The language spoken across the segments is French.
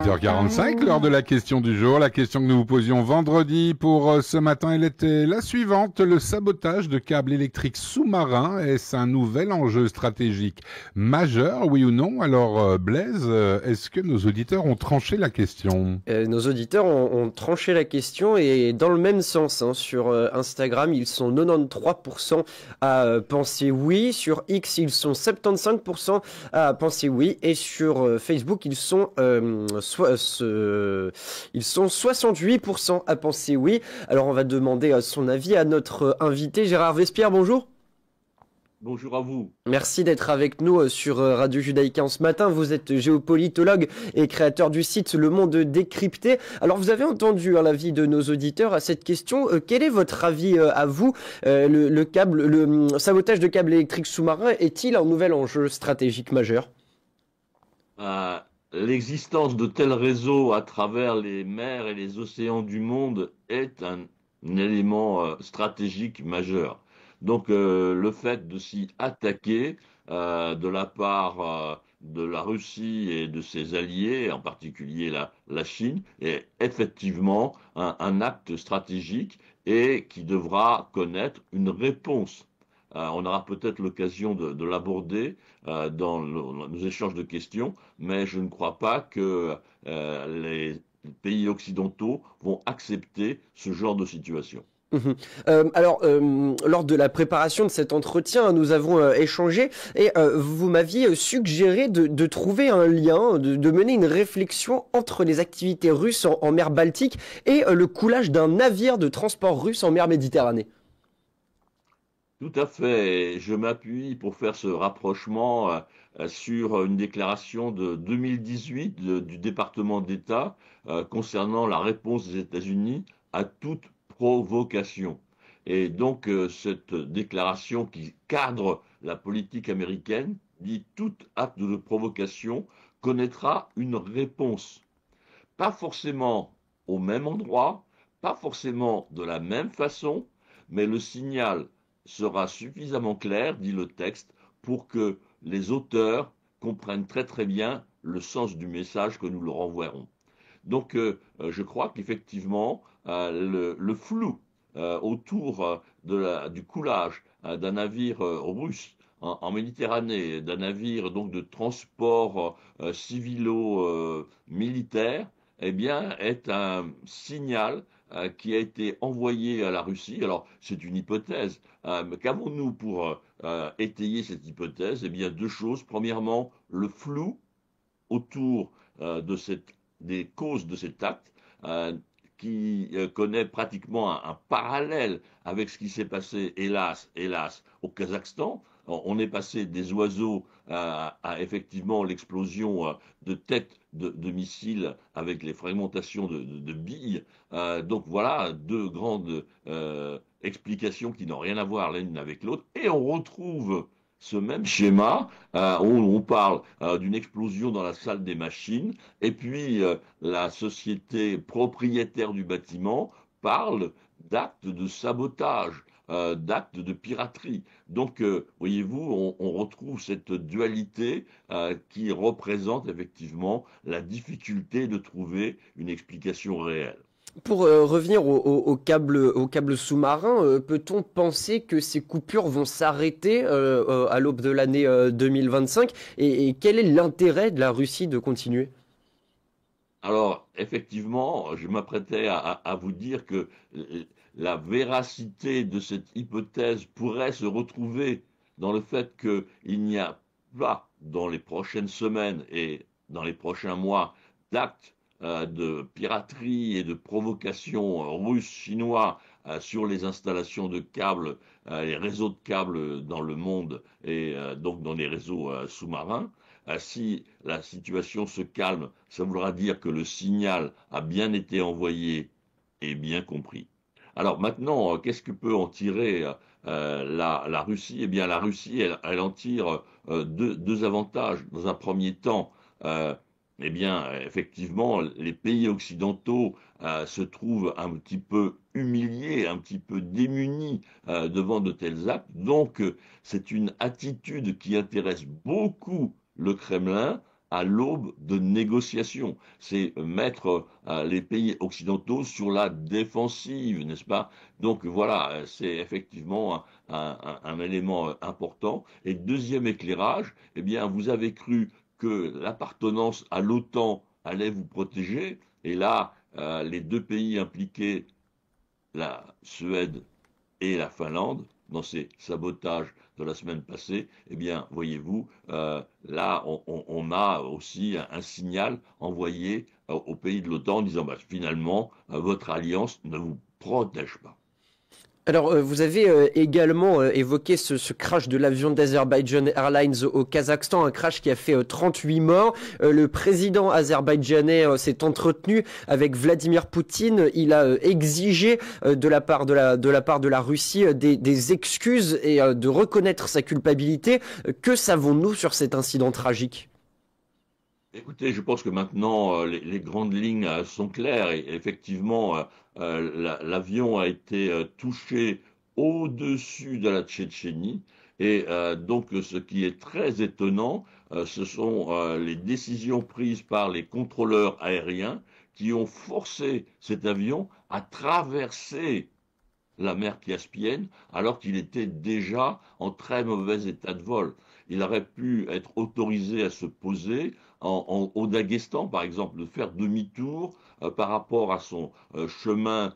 8h45, l'heure de la question du jour. La question que nous vous posions vendredi pour ce matin, elle était la suivante. Le sabotage de câbles électriques sous-marins, est-ce un nouvel enjeu stratégique majeur, oui ou non? Alors Blaise, est-ce que nos auditeurs ont tranché la question? Nos auditeurs ont tranché la question et dans le même sens. Sur Instagram, ils sont 93% à penser oui. Sur X, ils sont 75% à penser oui. Et sur Facebook, ils sont 68% à penser oui. Alors, on va demander son avis à notre invité, Gérard Vespierre. Bonjour. Bonjour à vous. Merci d'être avec nous sur Radio Judaïka en ce matin. Vous êtes géopolitologue et créateur du site Le Monde Décrypté. Alors vous avez entendu l'avis de nos auditeurs à cette question. Quel est votre avis à vous? Le sabotage de câbles électriques sous-marins est-il un nouvel enjeu stratégique majeur? L'existence de tels réseaux à travers les mers et les océans du monde est un élément stratégique majeur. Donc le fait de s'y attaquer de la part de la Russie et de ses alliés, en particulier la Chine, est effectivement un acte stratégique et qui devra connaître une réponse. On aura peut-être l'occasion de l'aborder dans nos échanges de questions, mais je ne crois pas que les pays occidentaux vont accepter ce genre de situation. Mhm. Lors de la préparation de cet entretien, nous avons échangé et vous m'aviez suggéré de trouver un lien, de mener une réflexion entre les activités russes en mer Baltique et le coulage d'un navire de transport russe en mer Méditerranée. Tout à fait. Et je m'appuie pour faire ce rapprochement sur une déclaration de 2018 du département d'État concernant la réponse des États-Unis à toute provocation. Et donc cette déclaration qui cadre la politique américaine dit tout acte de provocation connaîtra une réponse. Pas forcément au même endroit, pas forcément de la même façon, mais le signal sera suffisamment clair, dit le texte, pour que les auteurs comprennent très très bien le sens du message que nous leur enverrons. Donc je crois qu'effectivement le flou autour du coulage d'un navire russe en Méditerranée, d'un navire donc de transport civilo-militaire, eh bien, est un signal qui a été envoyé à la Russie. Alors, c'est une hypothèse. Mais qu'avons-nous pour étayer cette hypothèse? Eh bien, deux choses. Premièrement, le flou autour des causes de cet acte, qui connaît pratiquement un parallèle avec ce qui s'est passé, hélas, au Kazakhstan. On est passé des oiseaux à effectivement l'explosion de têtes de missiles avec les fragmentations de billes. Donc voilà deux grandes explications qui n'ont rien à voir l'une avec l'autre. Et on retrouve ce même schéma où on parle d'une explosion dans la salle des machines, et puis la société propriétaire du bâtiment parle d'actes de sabotage, d'actes de piraterie. Donc, voyez-vous, on retrouve cette dualité qui représente effectivement la difficulté de trouver une explication réelle. Pour revenir au câble sous-marin, peut-on penser que ces coupures vont s'arrêter à l'aube de l'année 2025 et quel est l'intérêt de la Russie de continuer? Alors, effectivement, je m'apprêtais à vous dire que la véracité de cette hypothèse pourrait se retrouver dans le fait qu'il n'y a pas, dans les prochaines semaines et dans les prochains mois, d'actes de piraterie et de provocation russes, chinois sur les installations de câbles, les réseaux de câbles dans le monde et donc dans les réseaux sous-marins. Si la situation se calme, ça voudra dire que le signal a bien été envoyé et bien compris. Alors maintenant, qu'est-ce que peut en tirer la Russie? Eh bien, la Russie, elle en tire deux avantages. Dans un premier temps, euh, eh bien, effectivement, les pays occidentaux se trouvent un petit peu humiliés, un petit peu démunis devant de tels actes. Donc, c'est une attitude qui intéresse beaucoup le Kremlin, à l'aube de négociations. C'est mettre les pays occidentaux sur la défensive, n'est-ce pas? Donc voilà, c'est effectivement un élément important. Et deuxième éclairage, eh bien, vous avez cru que l'appartenance à l'OTAN allait vous protéger. Et là, les deux pays impliqués, la Suède et la Finlande, dans ces sabotages de la semaine passée, eh bien, voyez-vous, là, on a aussi un signal envoyé aux pays de l'OTAN en disant, bah, finalement, votre alliance ne vous protège pas. Alors, vous avez également évoqué ce crash de l'avion d'Azerbaijan Airlines au Kazakhstan, un crash qui a fait 38 morts. Le président azerbaïdjanais s'est entretenu avec Vladimir Poutine. Il a exigé de la part de la Russie des excuses et de reconnaître sa culpabilité. Que savons-nous sur cet incident tragique? Écoutez, je pense que maintenant les grandes lignes sont claires et effectivement l'avion a été touché au-dessus de la Tchétchénie et donc ce qui est très étonnant, ce sont les décisions prises par les contrôleurs aériens qui ont forcé cet avion à traverser la mer Caspienne alors qu'il était déjà en très mauvais état de vol. Il aurait pu être autorisé à se poser au Daghestan, par exemple, de faire demi-tour par rapport à son chemin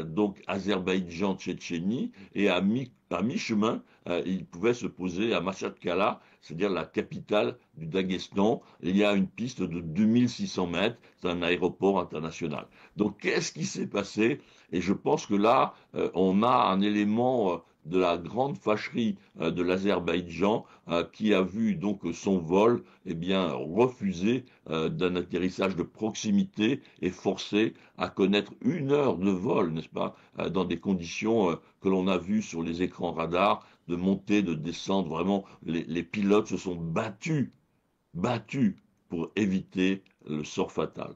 donc Azerbaïdjan-Tchétchénie et à mi-chemin, il pouvait se poser à Makhachkala, c'est-à-dire la capitale du Daghestan. Il y a une piste de 2600 mètres, c'est un aéroport international. Donc qu'est-ce qui s'est passé? Et je pense que là, on a un élément de la grande fâcherie de l'Azerbaïdjan qui a vu donc son vol eh bien, refusé d'un atterrissage de proximité et forcé à connaître 1 heure de vol, n'est-ce pas, dans des conditions que l'on a vues sur les écrans radars, de monter, de descendre. Vraiment, les pilotes se sont battus pour éviter le sort fatal.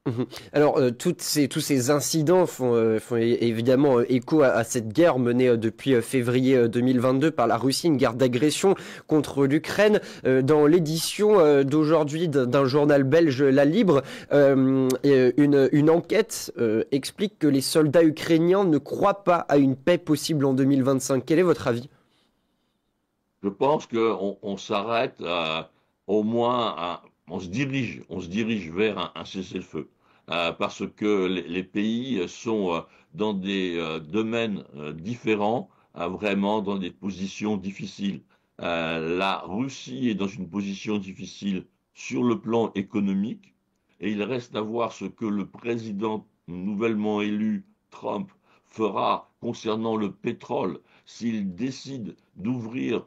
Mhm. Alors, tous ces incidents font évidemment écho à cette guerre menée depuis février 2022 par la Russie, une guerre d'agression contre l'Ukraine. Dans l'édition d'aujourd'hui d'un journal belge, La Libre, une enquête explique que les soldats ukrainiens ne croient pas à une paix possible en 2025. Quel est votre avis? Je pense qu'on s'arrête au moins on se dirige vers un cessez-le-feu. Parce que les pays sont dans des domaines différents, vraiment dans des positions difficiles. La Russie est dans une position difficile sur le plan économique, et il reste à voir ce que le président nouvellement élu, Trump, fera concernant le pétrole, s'il décide d'ouvrir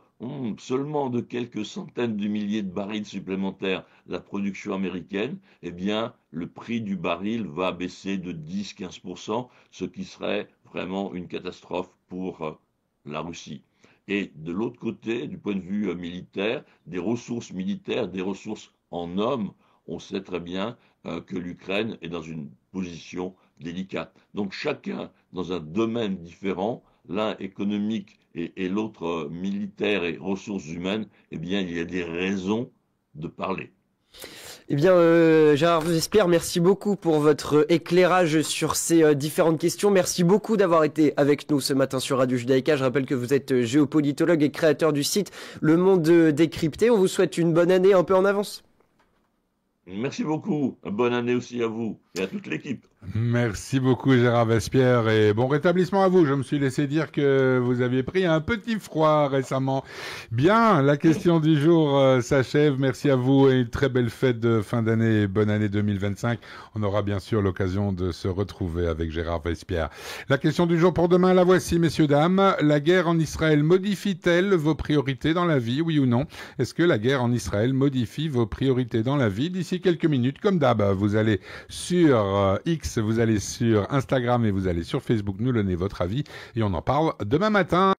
seulement de quelques centaines de milliers de barils supplémentaires la production américaine, eh bien, le prix du baril va baisser de 10-15%, ce qui serait vraiment une catastrophe pour la Russie. Et de l'autre côté, du point de vue militaire, des ressources militaires, des ressources en hommes, on sait très bien que l'Ukraine est dans une position délicate. Donc chacun dans un domaine différent, l'un économique et l'autre militaire et ressources humaines, eh bien il y a des raisons de parler. Eh bien, Gérard Vespierre, merci beaucoup pour votre éclairage sur ces différentes questions. Merci beaucoup d'avoir été avec nous ce matin sur Radio Judaïka. Je rappelle que vous êtes géopolitologue et créateur du site Le Monde Décrypté. On vous souhaite une bonne année un peu en avance. Merci beaucoup. Bonne année aussi à vous et à toute l'équipe. Merci beaucoup Gérard Vespierre et bon rétablissement à vous. Je me suis laissé dire que vous aviez pris un petit froid récemment. Bien, la question du jour s'achève. Merci à vous et une très belle fête de fin d'année et bonne année 2025. On aura bien sûr l'occasion de se retrouver avec Gérard Vespierre. La question du jour pour demain, la voici messieurs, dames. La guerre en Israël modifie-t-elle vos priorités dans la vie, oui ou non? Est-ce que la guerre en Israël modifie vos priorités dans la vie? D'ici quelques minutes, comme d'hab, vous allez sur X, vous allez sur Instagram et vous allez sur Facebook nous donner votre avis et on en parle demain matin.